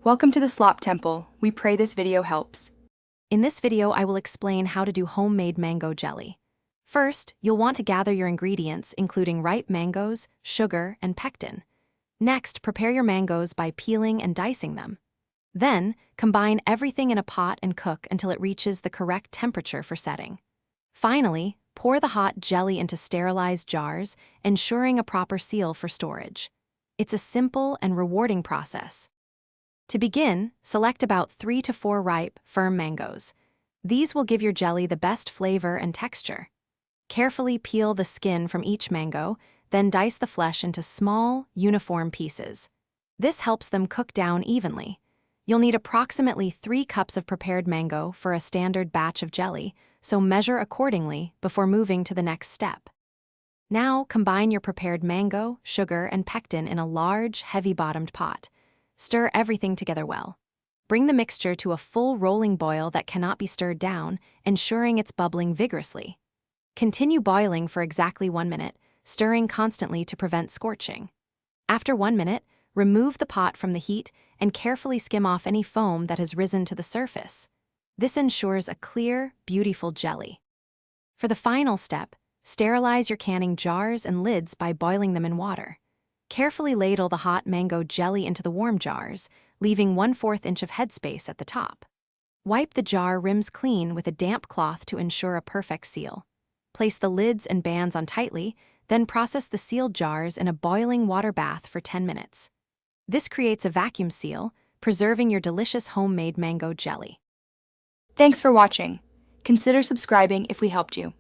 Welcome to the Slop Temple. We pray this video helps. In this video, I will explain how to do homemade mango jelly. First, you'll want to gather your ingredients, including ripe mangoes, sugar, and pectin. Next, prepare your mangoes by peeling and dicing them. Then, combine everything in a pot and cook until it reaches the correct temperature for setting. Finally, pour the hot jelly into sterilized jars, ensuring a proper seal for storage. It's a simple and rewarding process. To begin, select about 3 to 4 ripe, firm mangoes. These will give your jelly the best flavor and texture. Carefully peel the skin from each mango, then dice the flesh into small, uniform pieces. This helps them cook down evenly. You'll need approximately 3 cups of prepared mango for a standard batch of jelly, so measure accordingly before moving to the next step. Now, combine your prepared mango, sugar, and pectin in a large, heavy-bottomed pot. Stir everything together well. Bring the mixture to a full rolling boil that cannot be stirred down, ensuring it's bubbling vigorously. Continue boiling for exactly 1 minute, stirring constantly to prevent scorching. After 1 minute, remove the pot from the heat and carefully skim off any foam that has risen to the surface. This ensures a clear, beautiful jelly. For the final step, sterilize your canning jars and lids by boiling them in water. Carefully ladle the hot mango jelly into the warm jars, leaving 1/4 inch of headspace at the top. Wipe the jar rims clean with a damp cloth to ensure a perfect seal. Place the lids and bands on tightly, then process the sealed jars in a boiling water bath for 10 minutes. This creates a vacuum seal, preserving your delicious homemade mango jelly. Thanks for watching. Consider subscribing if we helped you.